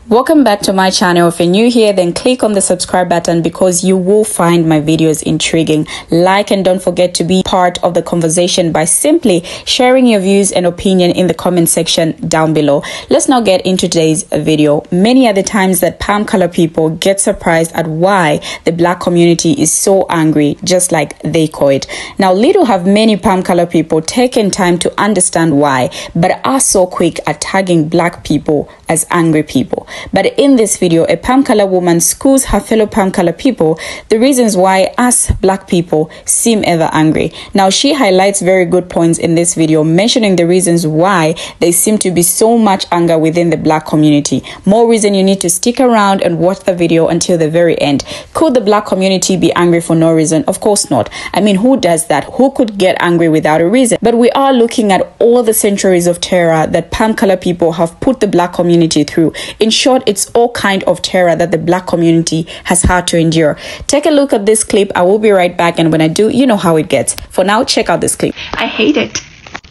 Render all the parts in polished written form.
Welcome back to my channel. If you're new here, then click on the subscribe button because you will find my videos intriguing. Like and don't forget to be part of the conversation by simply sharing your views and opinion in the comment section down below. Let's now get into today's video. Many are the times that palm color people get surprised at why the black community is so angry, just like they call it. Now, little have many palm color people taken time to understand why, but are so quick at tagging black people as angry people. But in this video, a palm color woman schools her fellow palm color people the reasons why us black people seem ever angry. Now, she highlights very good points in this video, mentioning the reasons why there seem to be so much anger within the black community. More reason you need to stick around and watch the video until the very end. Could the black community be angry for no reason? Of course not. I mean, who does that? Who could get angry without a reason? But we are looking at all the centuries of terror that palm color people have put the black community through. In short, it's all kind of terror that the black community has had to endure. Take a look at this clip. I will be right back, and when I do, you know how it gets. For now, check out this clip. I hate it.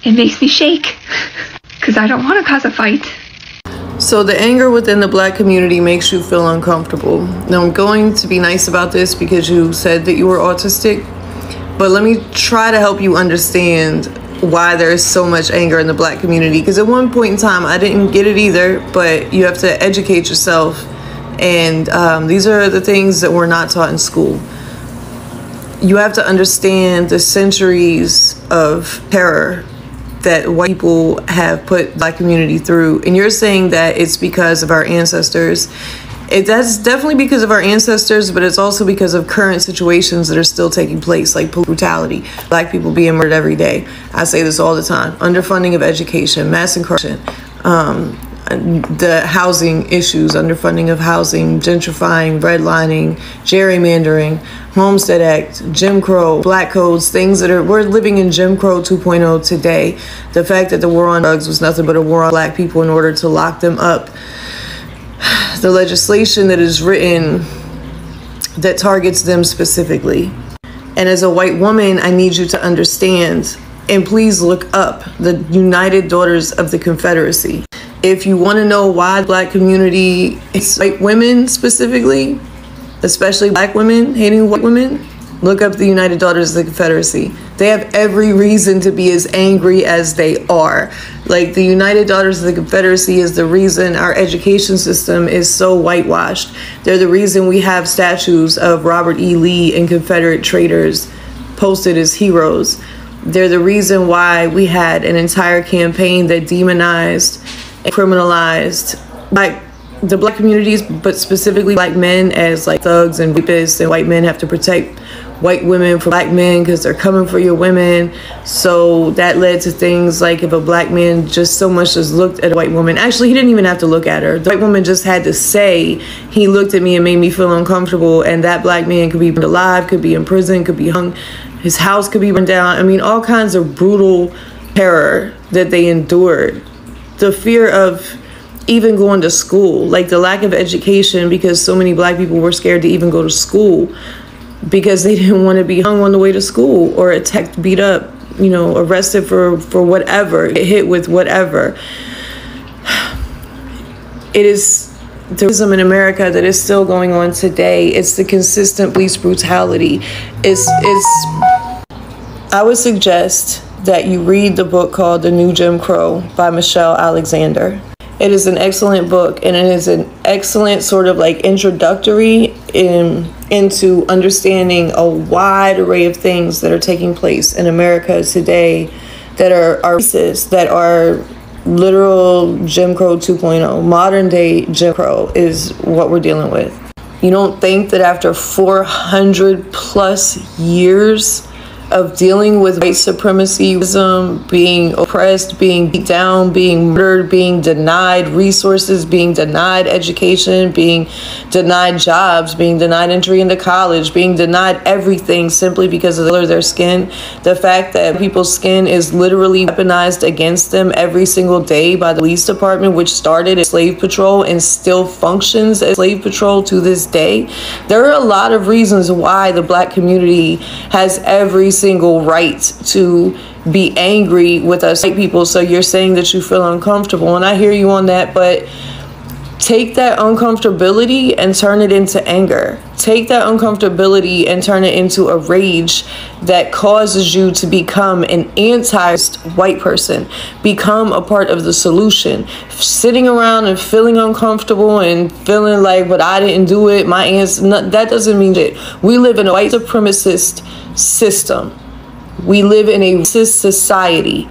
It makes me shake because I don't want to cause a fight. So the anger within the black community makes you feel uncomfortable. Now, I'm going to be nice about this because you said that you were autistic, but let me try to help you understand why there is so much anger in the black community, because at one point in time I didn't get it either, but you have to educate yourself, and these are the things that we're not taught in school. You have to understand the centuries of terror that white people have put the black community through, and you're saying that it's because of our ancestors. That's definitely because of our ancestors, but it's also because of current situations that are still taking place, like police brutality, black people being murdered every day. I say this all the time. Underfunding of education, mass incarceration, the housing issues, underfunding of housing, gentrifying, redlining, gerrymandering, Homestead Act, Jim Crow, black codes, things that we're living in Jim Crow 2.0 today. The fact that the war on drugs was nothing but a war on black people in order to lock them up. The legislation that is written that targets them specifically. And as a white woman, I need you to understand, and please look up the United Daughters of the Confederacy. If you want to know why the black community is white women specifically, especially black women hating white women, look up the United Daughters of the Confederacy. They have every reason to be as angry as they are. Like, the United Daughters of the Confederacy is the reason our education system is so whitewashed. They're the reason we have statues of Robert E. Lee and Confederate traitors posted as heroes. They're the reason why we had an entire campaign that demonized and criminalized the black communities, but specifically black men, as like thugs and rapists, and white men have to protect white women from black men because they're coming for your women. So that led to things like, if a black man just so much as looked at a white woman, actually he didn't even have to look at her, the white woman just had to say, he looked at me and made me feel uncomfortable, and that black man could be burned alive, could be in prison, could be hung, his house could be burned down. I mean, all kinds of brutal terror that they endured. The fear of even going to school, like the lack of education, because so many black people were scared to even go to school because they didn't want to be hung on the way to school, or attacked, beat up, you know, arrested for whatever, get hit with whatever. It is the racism in America that is still going on today. It's the consistent police brutality. I would suggest that you read the book called The New Jim Crow by Michelle Alexander. It is an excellent book, and it is an excellent sort of like introductory into understanding a wide array of things that are taking place in America today that are racist, that are literal Jim Crow 2.0. Modern day Jim Crow is what we're dealing with. You don't think that after 400 plus years of dealing with white supremacy, being oppressed, being beat down, being murdered, being denied resources, being denied education, being denied jobs, being denied entry into college, being denied everything simply because of the color of their skin. The fact that people's skin is literally weaponized against them every single day by the police department, which started as slave patrol and still functions as slave patrol to this day. There are a lot of reasons why the black community has every single right to be angry with us white people. So you're saying that you feel uncomfortable, and I hear you on that, but Take that uncomfortability and turn it into anger. Take that uncomfortability and turn it into a rage that causes you to become an anti-white person. Become a part of the solution. Sitting around and feeling uncomfortable and feeling like, but I didn't do it, my aunts, that doesn't mean shit. We live in a white supremacist system. We live in a racist society.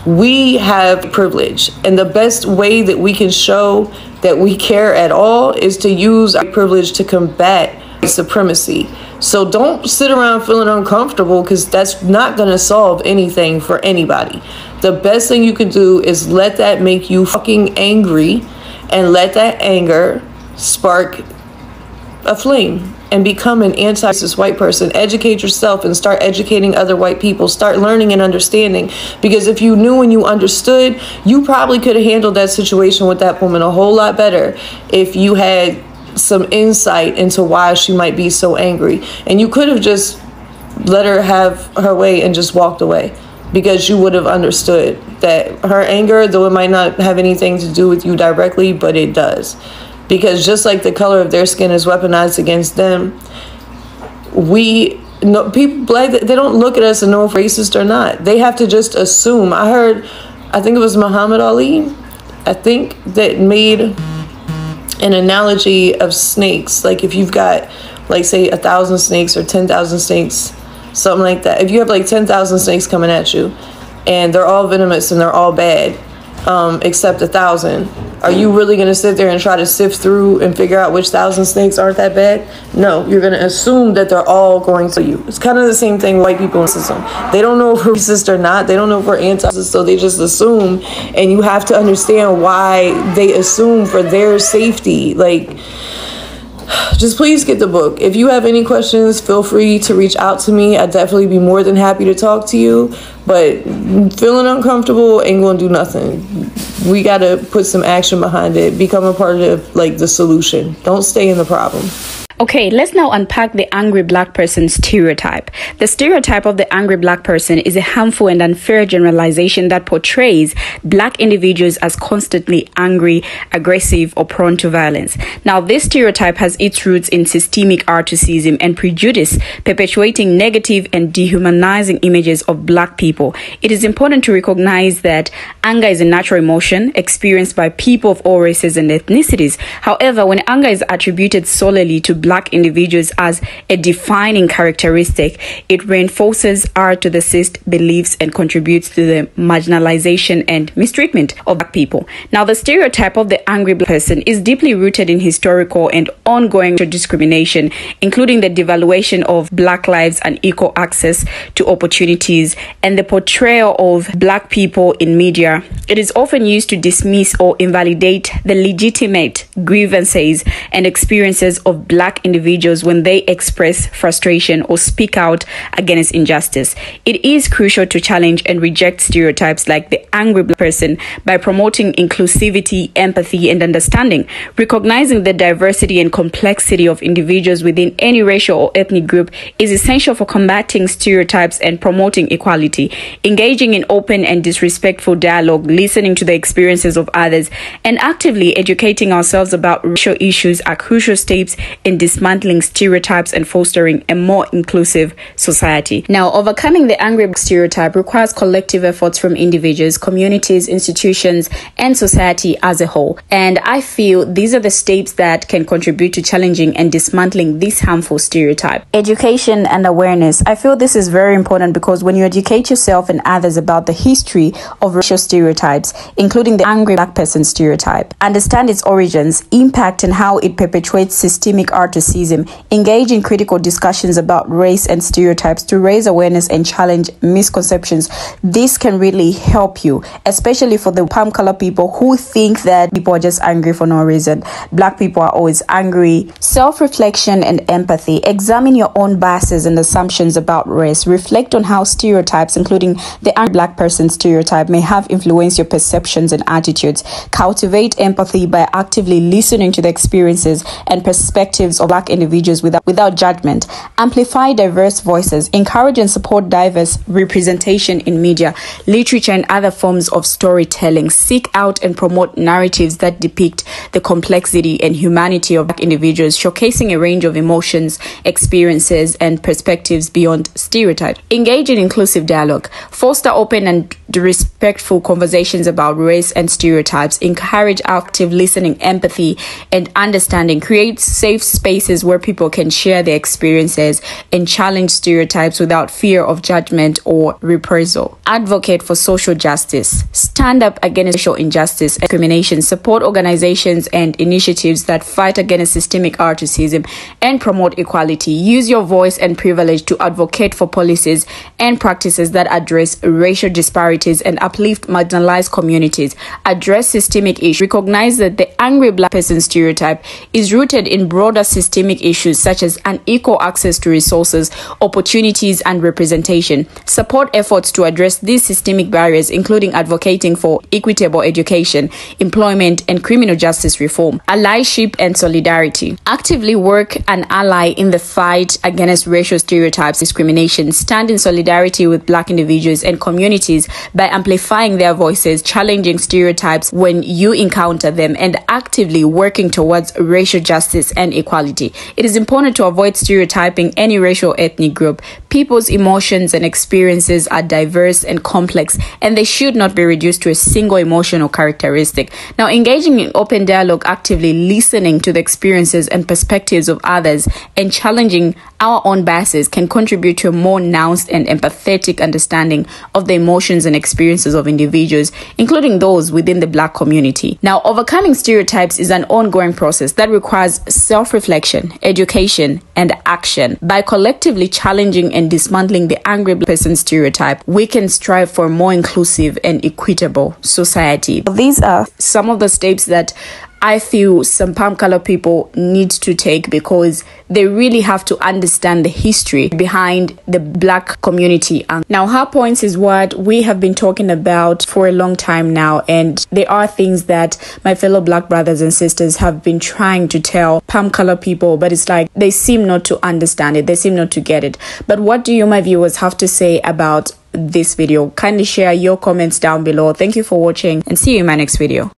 We have privilege, and the best way that we can show that we care at all is to use our privilege to combat supremacy. So don't sit around feeling uncomfortable, because that's not going to solve anything for anybody. The best thing you can do is let that make you fucking angry, and let that anger spark a flame and become an anti-racist white person. Educate yourself and start educating other white people. Start learning and understanding, because if you knew and you understood, you probably could have handled that situation with that woman a whole lot better if you had some insight into why she might be so angry. And you could have just let her have her way and just walked away, because you would have understood that her anger, though it might not have anything to do with you directly, but it does. Because just like the color of their skin is weaponized against them, people black, they don't look at us and know if racist or not. They have to just assume. I think it was Muhammad Ali, I think, that made an analogy of snakes. Like if you've got, like, say 1,000 snakes or 10,000 snakes, something like that. If you have like 10,000 snakes coming at you and they're all venomous and they're all bad, except 1,000, are you really going to sit there and try to sift through and figure out which 1,000 snakes aren't that bad? No, you're going to assume that they're all going to you. It's kind of the same thing with white people in the system. They don't know if we're racist or not. They don't know if we're anti-racist, so they just assume, and you have to understand why they assume for their safety. Like, just please get the book. If you have any questions, feel free to reach out to me. I'd definitely be more than happy to talk to you. But feeling uncomfortable ain't gonna do nothing. We gotta put some action behind it. Become a part of, like, the solution. Don't stay in the problem. Okay, let's now unpack the angry black person stereotype. The stereotype of the angry black person is a harmful and unfair generalization that portrays black individuals as constantly angry, aggressive, or prone to violence. Now, this stereotype has its roots in systemic racism and prejudice, perpetuating negative and dehumanizing images of black people. It is important to recognize that anger is a natural emotion experienced by people of all races and ethnicities. However, when anger is attributed solely to black individuals as a defining characteristic, it reinforces our racist beliefs and contributes to the marginalization and mistreatment of black people. Now, the stereotype of the angry black person is deeply rooted in historical and ongoing discrimination, including the devaluation of black lives and equal access to opportunities, and the portrayal of black people in media. It is often used to dismiss or invalidate the legitimate grievances and experiences of black individuals when they express frustration or speak out against injustice. It is crucial to challenge and reject stereotypes like the angry black person by promoting inclusivity, empathy, and understanding. Recognizing the diversity and complexity of individuals within any racial or ethnic group is essential for combating stereotypes and promoting equality. Engaging in open and disrespectful dialogue, listening to the experiences of others, and actively educating ourselves about racial issues are crucial steps in dismantling stereotypes and fostering a more inclusive society. Now, overcoming the angry stereotype requires collective efforts from individuals, communities, institutions, and society as a whole. And I feel these are the steps that can contribute to challenging and dismantling this harmful stereotype. Education and awareness. I feel this is very important, because when you educate yourself and others about the history of racial stereotypes, including the angry black person stereotype, understand its origins, impact, and how it perpetuates systemic racism, engage in critical discussions about race and stereotypes to raise awareness and challenge misconceptions. This can really help you, especially for the palm color people who think that people are just angry for no reason. Black people are always angry. Self-reflection and empathy. Examine your own biases and assumptions about race. Reflect on how stereotypes, including the angry black person stereotype, may have influenced your perceptions and attitudes. Cultivate empathy by actively listening to the experiences and perspectives of Black individuals without judgment, amplify diverse voices, encourage and support diverse representation in media, literature, and other forms of storytelling, seek out and promote narratives that depict the complexity and humanity of Black individuals, showcasing a range of emotions, experiences, and perspectives beyond stereotypes. Engage in inclusive dialogue, foster open and respectful conversations about race and stereotypes, encourage active listening, empathy, and understanding, create safe spaces where people can share their experiences and challenge stereotypes without fear of judgment or reprisal. Advocate for social justice, stand up against social injustice and discrimination, support organizations and initiatives that fight against systemic racism and promote equality. Use your voice and privilege to advocate for policies and practices that address racial disparities and uplift marginalized communities. Address systemic issues. Recognize that the angry Black person stereotype is rooted in broader systemic issues such as unequal access to resources, opportunities, and representation. Support efforts to address these systemic barriers, including advocating for equitable education, employment, and criminal justice reform. Allyship and solidarity. Actively work and ally in the fight against racial stereotypes, discrimination. Stand in solidarity with Black individuals and communities by amplifying their voices, challenging stereotypes when you encounter them, and actively working towards racial justice and equality. It is important to avoid stereotyping any racial or ethnic group. People's emotions and experiences are diverse and complex, and they should not be reduced to a single emotional characteristic. Now, engaging in open dialogue, actively listening to the experiences and perspectives of others, and challenging our own biases can contribute to a more nuanced and empathetic understanding of the emotions and experiences of individuals, including those within the Black community. Now, overcoming stereotypes is an ongoing process that requires self-reflection, education, and action. By collectively challenging and dismantling the angry Black person stereotype, we can strive for a more inclusive and equitable society. These are some of the steps that I feel some palm color people need to take, because they really have to understand the history behind the Black community. Now, her points is what we have been talking about for a long time now, and there are things that my fellow Black brothers and sisters have been trying to tell palm color people, but it's like they seem not to understand it, they seem not to get it. But what do you, my viewers, have to say about this video? Kindly share your comments down below. Thank you for watching, and see you in my next video.